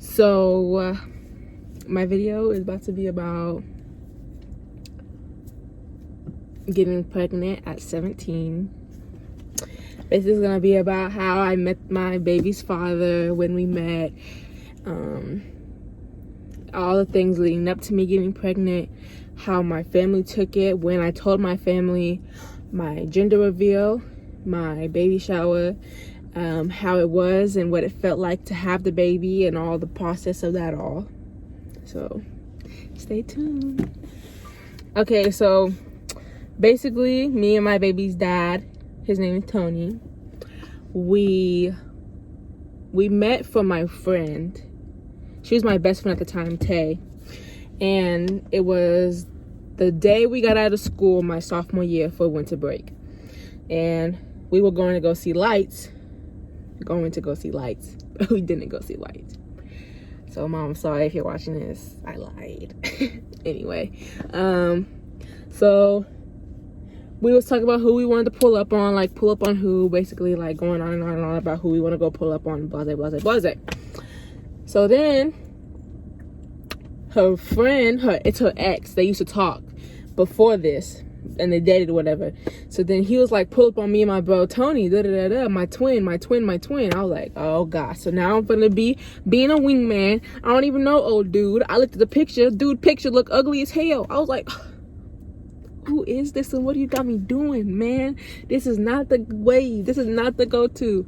So my video is about to be about getting pregnant at 17. This is gonna be about how I met my baby's father, when we met, all the things leading up to me getting pregnant, how my family took it when I told my family, my gender reveal, my baby shower, how it was and what it felt like to have the baby and all the process of that all. So stay tuned. Okay, so basically me and my baby's dad, his name is Tony, we met from my friend. She was my best friend at the time, Tay, and it was the day we got out of school my sophomore year for winter break, and we were going to go see lights. But we didn't go see lights. So Mom, sorry if you're watching this, I lied. Anyway, so we was talking about who we wanted to pull up on, like pull up on who, basically like going on and on and on about who we want to go pull up on, blase, blase, blase. So then her friend, it's her ex, they used to talk before this and they dated or whatever. So then he was like, pull up on me and my bro Tony, my twin. I was like, oh gosh. So now I'm gonna be being a wingman. I don't even know old dude. I looked at the picture. Dude picture looked ugly as hell. I was like, who is this and what do you got me doing, man? This is not the way. This is not the go-to.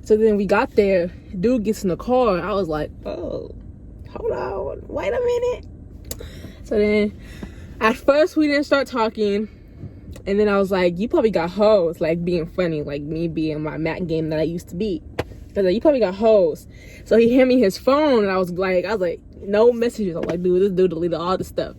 So then we got there. Dude gets in the car. I was like, oh, hold on. Wait a minute. So then at first we didn't start talking. And then I was like, you probably got hoes. Like being funny. Like me being my Mac game that I used to be. I was like, you probably got hoes. So he handed me his phone. And I was like, no messages. I was like, dude, this dude deleted all the stuff.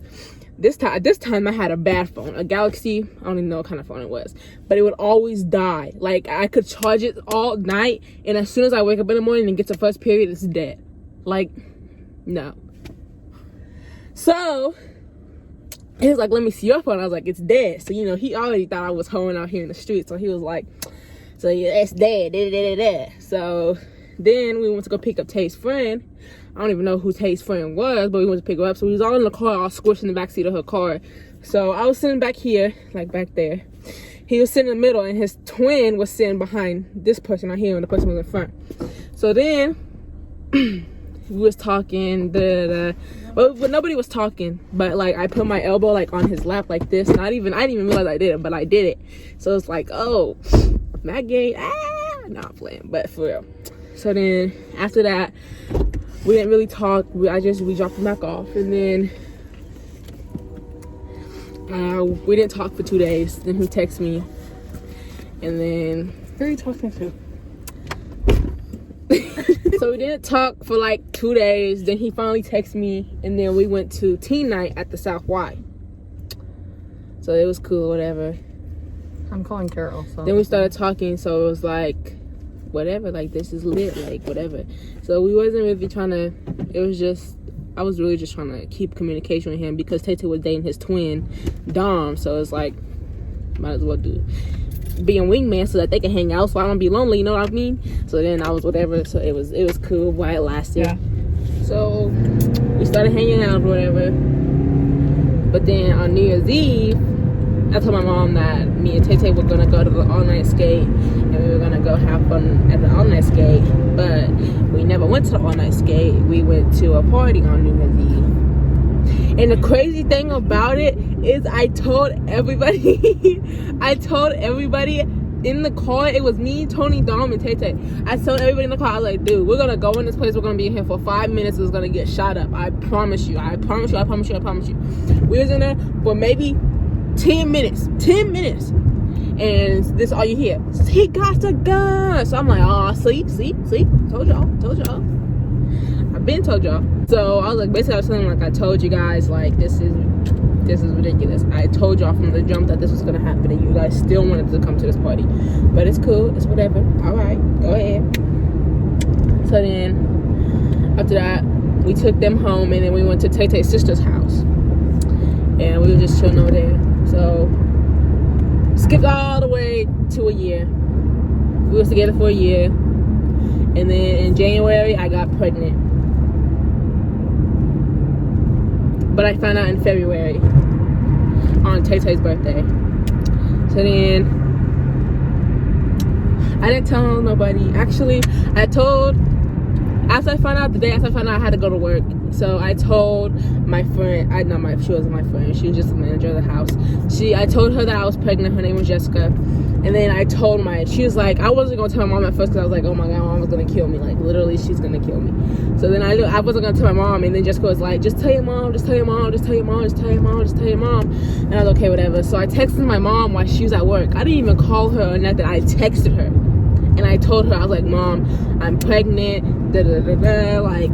This time I had a bad phone, a Galaxy. I don't even know what kind of phone it was, but it would always die. Like I could charge it all night, and as soon as I wake up in the morning and get to first period, it's dead. Like, no. So he was like, let me see your phone. I was like, it's dead. So he already thought I was hoeing out here in the street. So he was like, so yeah, it's dead. So then we went to go pick up Tay's friend. I don't even know who Tay's friend was, but we went to pick her up. So we was all in the car, all squished in the backseat of her car. So I was sitting back here, like back there. He was sitting in the middle, and his twin was sitting behind this person right here, and the person was in front. So then we was talking, but nobody was talking. But like I put my elbow like on his lap like this. I didn't even realize I did it, but I did it. So it's like, oh, Matt game, not playing, but for real. So then after that, we didn't really talk. We dropped him back off, and then we didn't talk for 2 days. Then he texted me, and then who are you talking to? So we didn't talk for like 2 days. Then he finally texted me, and then we went to teen night at the South Y. So it was cool, whatever. I'm calling Carol. So then we started talking, so it was like, whatever, like this is lit, like whatever. So we wasn't really trying to, it was just, I was really just trying to keep communication with him because Tay was dating his twin Dom. So it's like, might as well be a wingman so that they can hang out, so I don't be lonely, you know what I mean? So then I was whatever. So it was cool while it lasted. Yeah. So we started hanging out or whatever. But then on New Year's Eve, I told my mom that me and Tay were gonna go to the all-night skate, and we were gonna go have fun at the all-night skate. But we never went to the all-night skate. We went to a party on New Year's Eve. And the crazy thing about it is, I told everybody in the car. It was me, Tony, Dom, and Tay. I told everybody in the car, I was like, dude, we're gonna go in this place. We're gonna be in here for 5 minutes. It's gonna get shot up. I promise you. We was in there for maybe 10 minutes, and this all you hear, he got a gun. So I'm like, oh, see, told y'all, I've been told y'all. So I was like, basically I was telling them, like, I told you guys, like, this is ridiculous. I told y'all from the jump that this was gonna happen, and you guys still wanted to come to this party. But it's cool, it's whatever. All right, go ahead. So then after that, we took them home, and then we went to Tay-Tay's sister's house, and we were just chilling over there. So skipped all the way to a year. We was together for a year, and then in January I got pregnant. but I found out in February on Tay Tay's birthday. So then I didn't tell nobody. Actually, after I found out, the day after I found out, I had to go to work. So I told my friend, she wasn't my friend, she was just the manager of the house. I told her that I was pregnant. Her name was Jessica. And then she was like, I wasn't gonna tell my mom at first because I was like, oh my god, my mom was gonna kill me. Like, literally, she's gonna kill me. So then I wasn't gonna tell my mom. And then Jessica was like, just tell your mom, just tell your mom, just tell your mom, just tell your mom, just tell your mom. And I was okay, whatever. So I texted my mom while she was at work. I didn't even call her or nothing. I texted her. And I told her, I was like, Mom, I'm pregnant, like,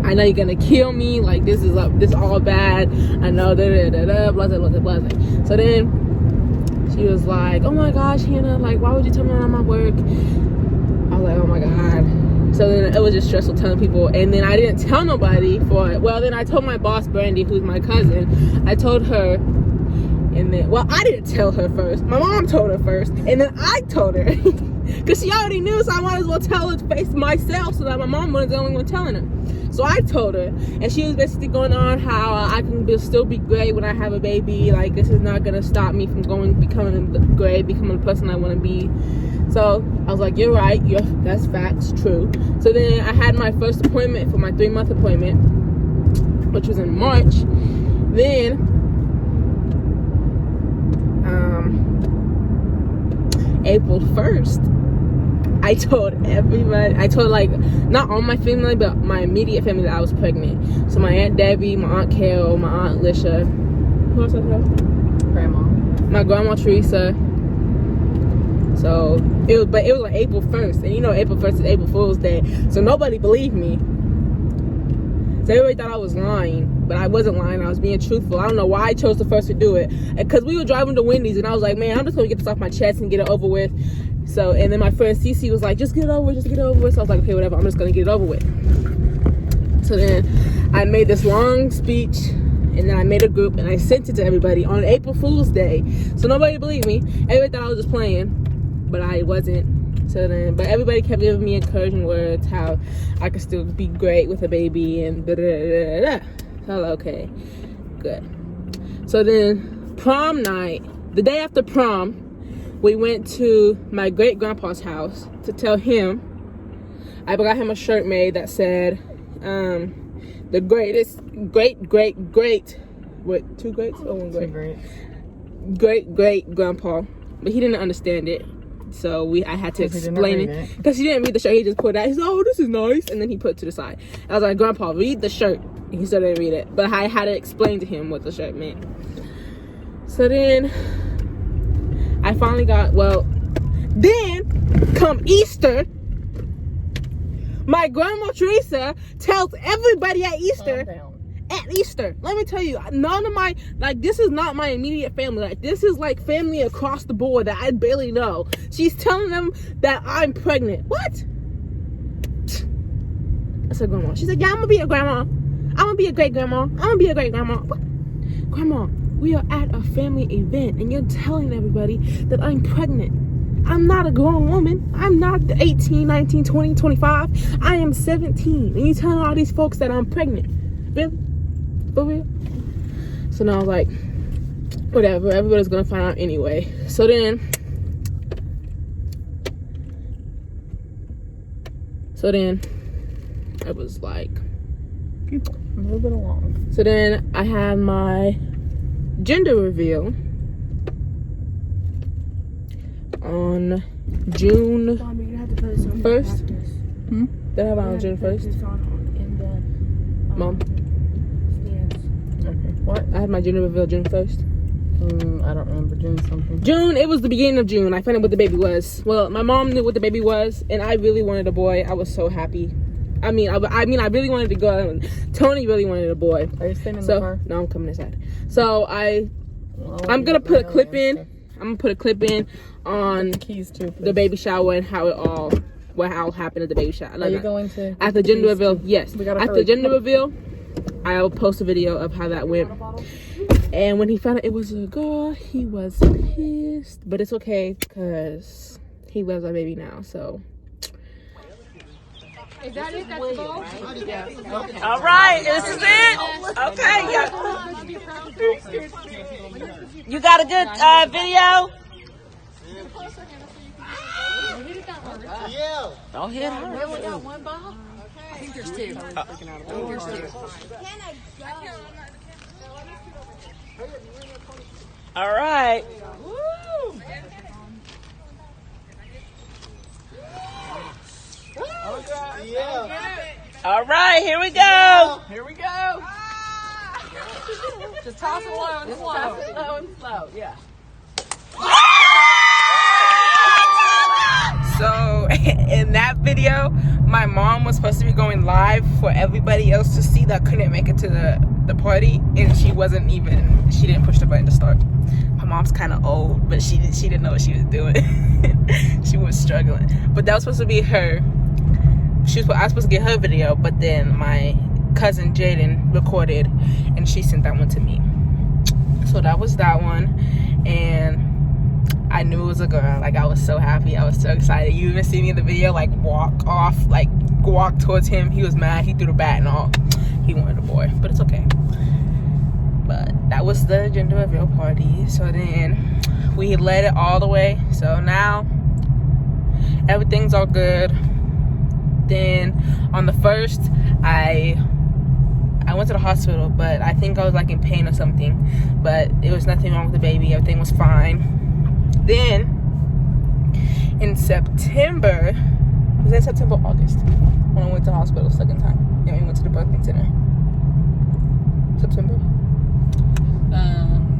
I know you're gonna kill me, like, this is all bad, I know, blah, blah, blah, blah. So then she was like, oh my gosh, Hannah, like, why would you tell me I'm at work? I was like, oh my god. So then it was just stressful telling people. And then I didn't tell nobody then I told my boss, Brandy, who's my cousin. I told her. And then, I didn't tell her first. My mom told her first. And then I told her. Because she already knew, so I might as well tell her face myself so that my mom wasn't the only one telling her. So I told her. And she was basically going on how I can still be great when I have a baby. Like, this is not going to stop me from becoming great, becoming the person I want to be. So I was like, you're right. That's facts, true. So then I had my first appointment for my 3-month appointment, which was in March. Then April 1st, I told everybody. I told, like, not all my family, but my immediate family that I was pregnant. So my Aunt Debbie, my Aunt Carol, my Aunt Lisha. Who else I told? Grandma. My grandma Teresa. So it was like April 1st, and you know April 1st is April Fool's Day. So nobody believed me. So everybody thought I was lying, but I wasn't lying. I was being truthful. I don't know why I chose the first to do it. Because we were driving to Wendy's, and I was like, man, I'm just going to get this off my chest and get it over with. So, and then my friend Cece was like, just get it over with, just get it over with. So I was like, okay, whatever, I'm just going to get it over with. So then I made this long speech, and then I made a group, and I sent it to everybody on April Fool's Day. So nobody believed me. Everybody thought I was just playing, but I wasn't. So then, but everybody kept giving me encouraging words, how I could still be great with a baby and da da da da. So okay, good. So then, prom night, the day after prom, we went to my great grandpa's house to tell him. I got him a shirt made that said, "The greatest, great, what, 2 greats or 1 great? Great grandpa," but he didn't understand it. So I had to explain it because he didn't read the shirt. He just put it out. He said, "Oh, this is nice," and then he put it to the side. I was like, "Grandpa, read the shirt." And he still didn't read it, but I had to explain to him what the shirt meant. So then I finally got. Then come Easter, my grandma Teresa tells everybody at Easter. At Easter, let me tell you, none of my, like, this is not my immediate family. Like, this is like family across the board that I barely know. She's telling them that I'm pregnant. What? I said, Grandma. She said, yeah, I'm gonna be a grandma. I'm gonna be a great grandma. I'm gonna be a great grandma. What? Grandma, we are at a family event and you're telling everybody that I'm pregnant. I'm not a grown woman. I'm not 18, 19, 20, 25. I am 17. And you're telling all these folks that I'm pregnant. Really? For real? So now I was like, whatever, everybody's gonna find out anyway. So then I was like, keep moving along. So then I had my gender reveal on June 1st. Did I have it on June 1st? Mom. Okay. What? I had my gender reveal June 1st. I don't remember June something. June, it was the beginning of June. I found out what the baby was. Well, my mom knew what the baby was, and I really wanted a boy. I was so happy. I really wanted a girl, and Tony really wanted a boy. Are you staying in the car? No, I'm coming inside. So I'm gonna put a clip in. I'm gonna put a clip in on the keys too, the baby shower and how it all happened at the baby shower. Are you going to at the gender reveal? Yes. At the gender reveal, I'll post a video of how that went. And when he found out it was a girl, he was pissed. But it's okay because he loves our baby now. So Is that it? That's the goal? All right, this is it. Okay, you got a good video? Don't hit her. We only got one ball? I think there's two. All right. All right, here we go. Here we go. Just toss it low and slow. Toss it low and slow. Yeah. So in that video, my mom was supposed to be going live for everybody else to see that couldn't make it to the party, and she didn't push the button to start. My mom's kind of old, but she didn't know what she was doing. She was struggling, but that was supposed to be her. I was supposed to get her video, but then my cousin Jaden recorded, and she sent that one to me. So that was that one, and I knew it was a girl. Like, I was so happy. I was so excited. You even see me in the video, like, walk towards him. He was mad. He threw the bat and all. He wanted a boy, but it's okay. But that was the gender reveal party. So then we led it all the way. So now everything's all good. Then on the 1st, I went to the hospital, but I think I was like in pain or something. But it was nothing wrong with the baby. Everything was fine. Then in September, was it September or August, when I went to the hospital the second time? Yeah, we went to the birthing center. September?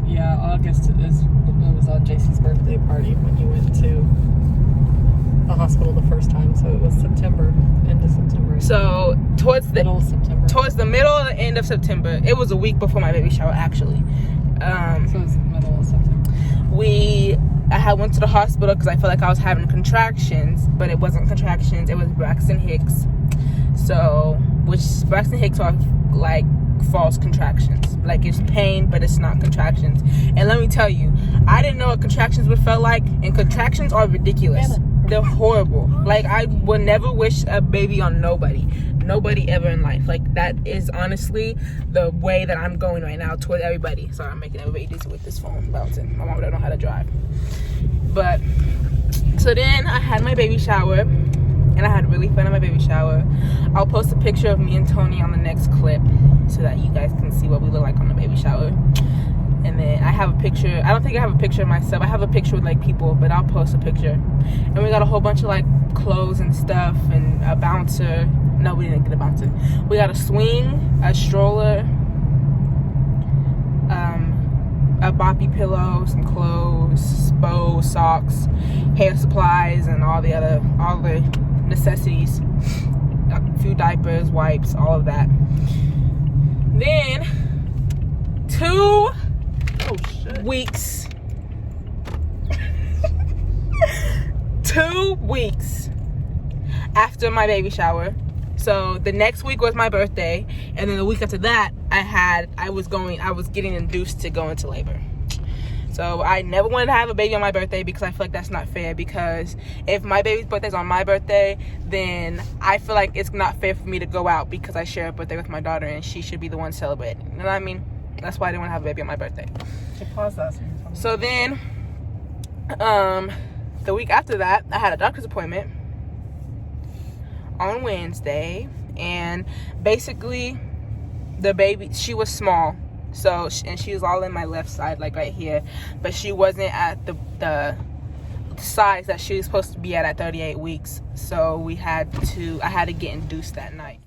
Yeah, August was on JC's birthday party when you went to the hospital the first time, so it was September, end of September. So towards the middle of September. Towards the middle or the end of September. It was a week before my baby shower, actually. So it was the middle of September. I had went to the hospital because I felt like I was having contractions, but it wasn't contractions. It was Braxton Hicks. So, which Braxton Hicks are like false contractions. Like, it's pain, but it's not contractions. And let me tell you, I didn't know what contractions would feel like, and contractions are ridiculous. They're horrible. Like, I would never wish a baby on nobody ever in life. Like, that is honestly the way that I'm going right now toward everybody. Sorry, I'm making everybody dizzy with this phone bouncing. My mom don't know how to drive. But so then I had my baby shower, and I had really fun at my baby shower. I'll post a picture of me and Tony on the next clip so that you guys can see what we look like on the baby shower. And then I have a picture. I don't think I have a picture of myself. I have a picture with like people, but I'll post a picture. And we got a whole bunch of like clothes and stuff, and a bouncer. No, we didn't get a bouncer. We got a swing, a stroller, a boppy pillow, some clothes, bows, socks, hair supplies, and all the necessities. A few diapers, wipes, all of that. Then 2 weeks 2 weeks after my baby shower. So the next week was my birthday, and then the week after that I was getting induced to go into labor. So I never wanted to have a baby on my birthday because I feel like that's not fair, because if my baby's birthday's on my birthday, then I feel like it's not fair for me to go out because I share a birthday with my daughter and she should be the one celebrating. You know what I mean? That's why I didn't want to have a baby on my birthday. Pause that. So then the week after that, I had a doctor's appointment on Wednesday, and basically the baby, she was small, so and she was all in my left side, like right here, but she wasn't at the size that she was supposed to be at 38 weeks. So I had to get induced that night.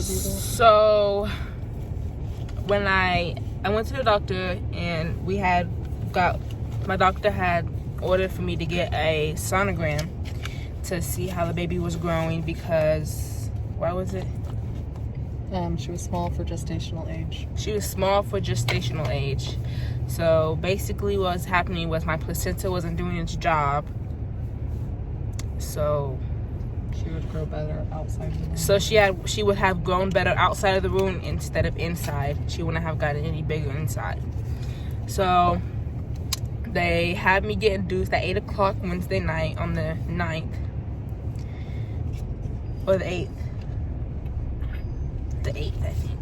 So when I went to the doctor, and my doctor had ordered for me to get a sonogram to see how the baby was growing, because what was it? She was small for gestational age. She was small for gestational age. So basically what was happening was my placenta wasn't doing its job. So She would grow better outside the room. So she would have grown better outside of the wound instead of inside. She wouldn't have gotten any bigger inside. So they had me get induced at 8 o'clock Wednesday night on the 9th. Or the 8th. The 8th, I think.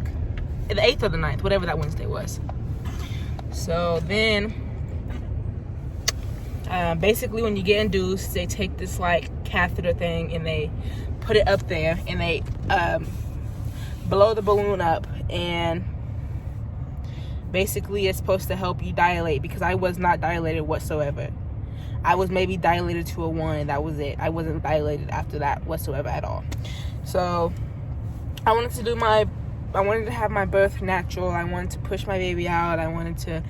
The 8th or the 9th, whatever that Wednesday was. So then, basically when you get induced, they take this like catheter thing and they put it up there and they blow the balloon up, and basically it's supposed to help you dilate, because I was not dilated whatsoever. I was maybe dilated to a 1 and that was it. I wasn't dilated after that whatsoever at all. So I wanted to have my birth natural. I wanted to push my baby out. I wanted to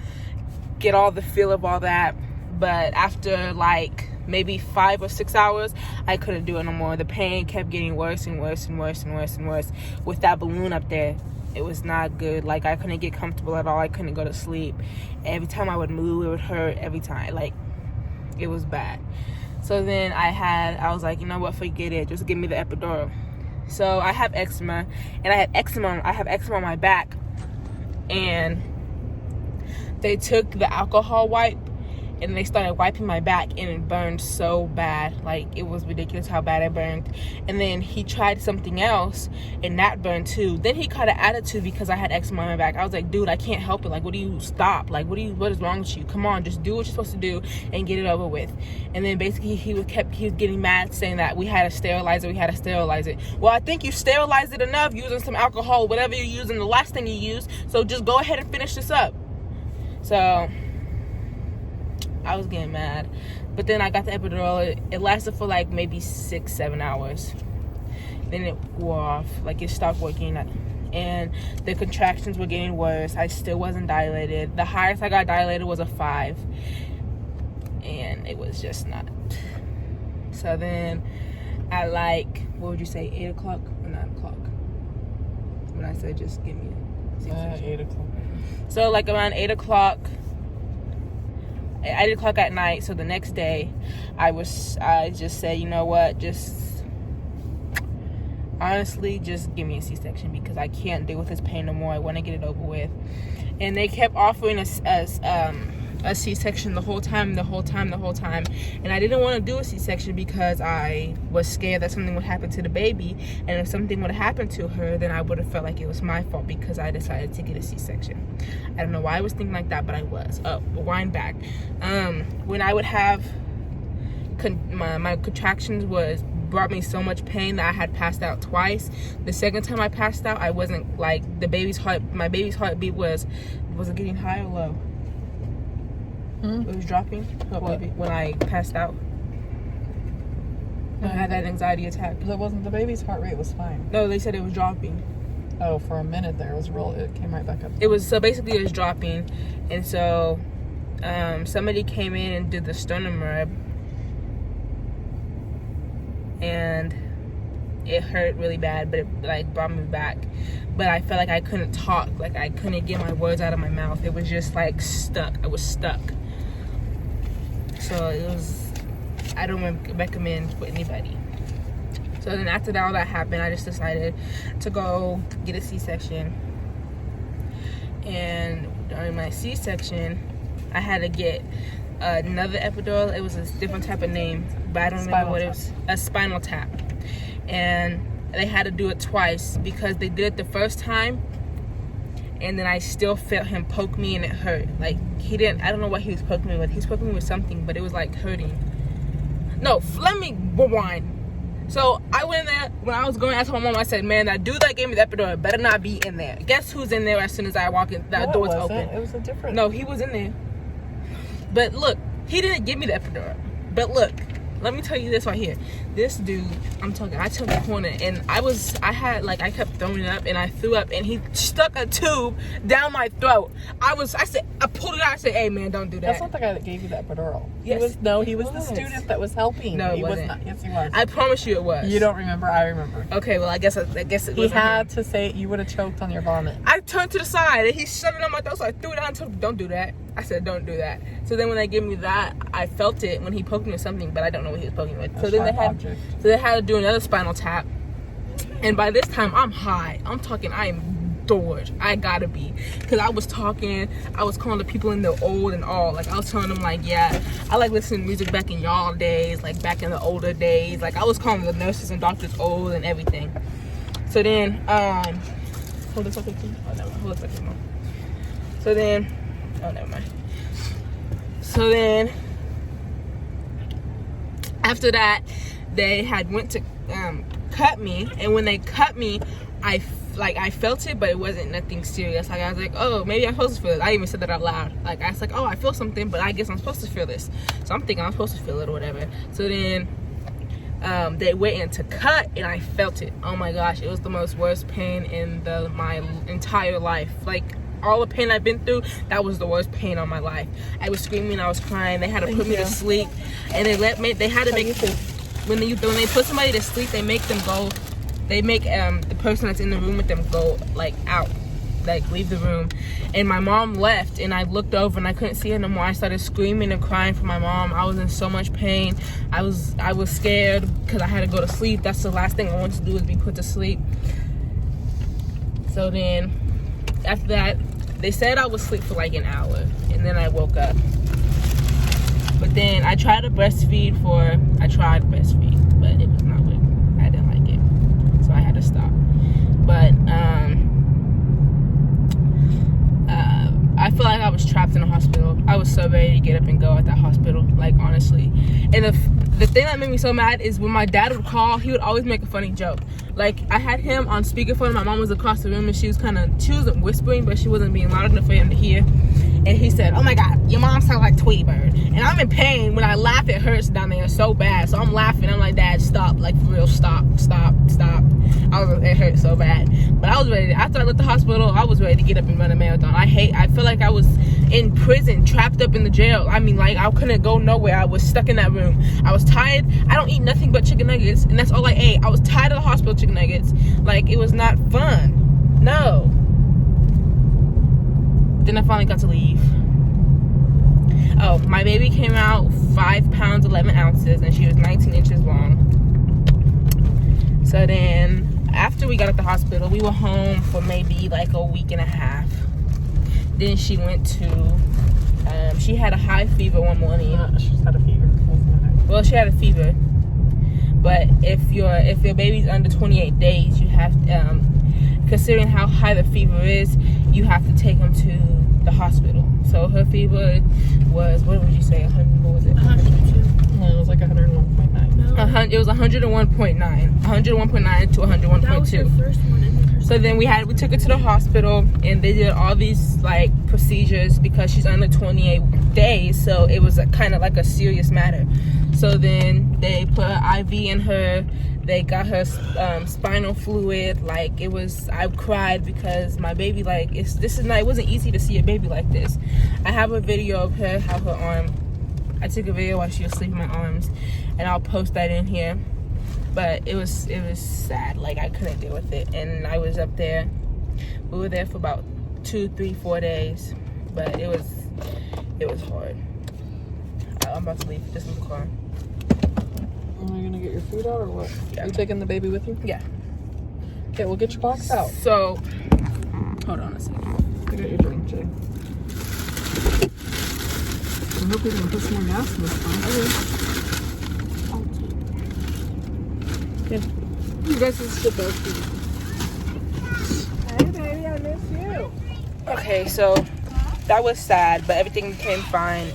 get all the feel of all that. But after like maybe 5 or 6 hours, I couldn't do it no more. The pain kept getting worse and worse and worse and worse and worse with that balloon up there. It was not good. Like, I couldn't get comfortable at all. I couldn't go to sleep. Every time I would move, it would hurt every time. Like, it was bad. So then I was like, you know what, forget it. Just give me the epidural. So I have eczema, and I have eczema on my back, and they took the alcohol wipe and they started wiping my back, and it burned so bad. Like, it was ridiculous how bad it burned. And then he tried something else, and that burned too. Then he caught an attitude because I had eczema on my back. I was like, dude, I can't help it. Like, what do you stop? Like, what is wrong with you? Come on, just do what you're supposed to do and get it over with. And then basically he was getting mad, saying that we had to sterilize it. Well, I think you sterilized it enough using some alcohol, whatever you're using, the last thing you used. So just go ahead and finish this up. So I was getting mad. But then I got the epidural. It lasted for like maybe 6-7 hours. Then it wore off. Like, it stopped working. And the contractions were getting worse. I still wasn't dilated. The highest I got dilated was a 5. And it was just not. So then at like, what would you say, 8 o'clock or 9 o'clock? When I said just give me a C-section. 8 o'clock. So like around 8 o'clock at night, so the next day I just said, you know what, just honestly just give me a C-section, because I can't deal with this pain no more. I want to get it over with. And they kept offering us a C-section the whole time, and I didn't want to do a C-section because I was scared that something would happen to the baby, and if something would have happened to her, then I would have felt like it was my fault because I decided to get a C-section. I don't know why I was thinking like that, but I was. Rewind back. When I would have my contractions brought me so much pain that I had passed out twice. The second time I passed out, I wasn't like, my baby's heartbeat was it getting high or low? It was dropping. When I passed out, I had that anxiety attack. The baby's heart rate was fine. No, they said it was dropping. Oh, for a minute there, it came right back up. It was dropping, and so somebody came in and did the sternum rub, and it hurt really bad, but it like brought me back. But I felt like I couldn't talk, like I couldn't get my words out of my mouth. It was just like stuck. I was stuck. So I don't recommend for anybody. So then after all that happened, I just decided to go get a C-section. And during my C-section, I had to get another epidural. It was a different type of name, but I don't remember what it was. A spinal tap. And they had to do it twice because they did it the first time, and then I still felt him poke me and it hurt. Like, I don't know what he was poking me with. He was poking me with something, but it was like hurting. No, let me rewind. So I went in there, when I was going, I told my mom, I said, man, that dude that gave me the epidural better not be in there. Guess who's in there as soon as I walk in? That door's open. It was a different. No, he was in there. But look, he didn't give me the epidural. But look, let me tell you this right here. This dude, I took the corner, and I kept throwing up, and I threw up, and he stuck a tube down my throat. I pulled it out. I said, hey man, don't do that. That's not the guy that gave you that epidural. Yes. He was the student that was helping. No, he wasn't. was not. Yes, he was. I promise you it was. You don't remember? I remember. Okay, well I guess it was. He had to say you would have choked on your vomit. I turned to the side, and he shoved it on my throat, so I threw it out and told him, don't do that. I said, don't do that. So then when they gave me that, I felt it when he poked me with something, but I don't know what he was poking me with. So then they had So they had to do another spinal tap. And by this time, I'm high. I'm talking, I am bored. I gotta be. Because I was talking, I was calling the people in the old and all. Like, I was telling them, like, yeah, I like listening to music back in y'all days, like, back in the older days. Like, I was calling the nurses and doctors old and everything. So then, hold a second, please. Oh, never mind. Hold a second more. So then, oh, never mind. So then, after that, they had went to cut me, and when they cut me, I felt it, but it wasn't nothing serious. Like, I was like, oh, maybe I'm supposed to feel it. I even said that out loud. Like, I was like, oh, I feel something, but I guess I'm supposed to feel this. So I'm thinking I'm supposed to feel it or whatever. So then they went in to cut, and I felt it. Oh my gosh, it was the most worst pain in my entire life. Like, all the pain I've been through, that was the worst pain on my life. I was screaming, I was crying. They had to put me to sleep, and they had to make when they put somebody to sleep, they make them go. They make the person that's in the room with them go, like, out, like, leave the room. And my mom left, and I looked over and I couldn't see her no more. I started screaming and crying for my mom. I was in so much pain. I was scared because I had to go to sleep. That's the last thing I wanted to do, was be put to sleep. So then after that, they said I would sleep for like an hour, and then I woke up. But then I tried to breastfeed, but it was not working. I didn't like it, so I had to stop. But I feel like I was trapped in a hospital. I was so ready to get up and go at that hospital, like, honestly. And the thing that made me so mad is when my dad would call, he would always make a funny joke. Like, I had him on speakerphone. My mom was across the room, and she wasn't whispering, but she wasn't being loud enough for him to hear. And he said, oh my God, your mom sounds like Tweety Bird. And I'm in pain. When I laugh, it hurts down there so bad. So I'm laughing. I'm like, Dad, stop. Like, for real, stop. It hurt so bad. But I was ready. After I left the hospital, I was ready to get up and run a marathon. I feel like I was in prison, trapped up in the jail. I mean, like, I couldn't go nowhere. I was stuck in that room. I was tired. I don't eat nothing but chicken nuggets, and that's all I ate. I was tired of the hospital chicken nuggets. Like, it was not fun. No. Then I finally got to leave. Oh, my baby came out 5 pounds 11 ounces, and she was 19 inches long. So then after we got at the hospital, we were home for maybe like a week and a half. Then she went to she had a high fever one morning. She just had a fever. Well, she had a fever, but if your baby's under 28 days, you have considering how high the fever is, you have to take them to the hospital. So her fever was, what would you say, 100? What was it? 102. No, it was like 101.9. No. It was 101.9 to 101.2. That was her first one, and then her So then we took her to the hospital, and they did all these like procedures because she's under 28 days. So it was kind of like a serious matter. So then they put an IV in her. They got her spinal fluid. Like, it was, I cried because my baby, like, it wasn't easy to see a baby like this. I have a video of her, how her arm, I took a video while she was sleeping in my arms, and I'll post that in here. But it was sad. Like, I couldn't deal with it, and I was up there. We were there for about 2, 3, 4 days, but it was hard. I'm about to leave. Just in the car. Are you gonna get your food out or what? Yeah. Are you taking the baby with you? Yeah. Okay, we'll get your box out. So, hold on a second. I got your drink, Jay. I hope we can put some more gas in this car. Okay. You guys just sit there. Hey, baby, I miss you. Okay, so that was sad, but everything became fine.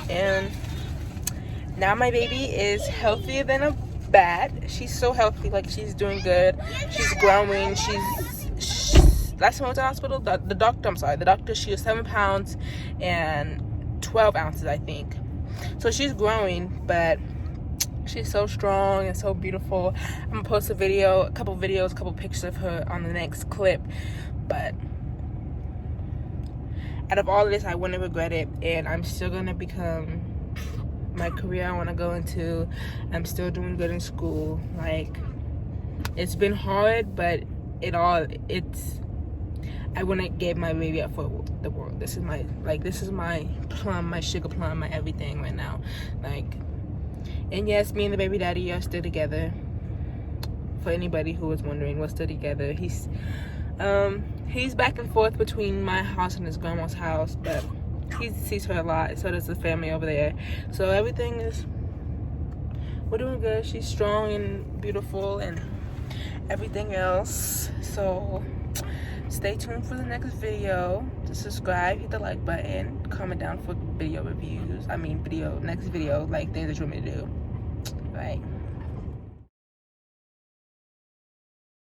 And now my baby is healthier than a bat. She's so healthy. Like, she's doing good. She's growing. Last time I went to the hospital, the doctor, she was 7 pounds and 12 ounces, I think. So she's growing, but she's so strong and so beautiful. I'm gonna post a couple pictures of her on the next clip. But out of all of this, I wouldn't regret it, and I'm still gonna become my career I want to go into. I'm still doing good in school. Like, it's been hard, but I wouldn't give my baby up for the world. This is my plum, my sugar plum, my everything right now. Like, And yes, me and the baby daddy are still together. For anybody who was wondering, we're still together. He's back and forth between my house and his grandma's house, but he sees her a lot. So does the family over there. So everything is, we're doing good. She's strong and beautiful and everything else. So stay tuned for the next video. Just subscribe, hit the like button, comment down for video reviews. Next video, like things that you want me to do. Right.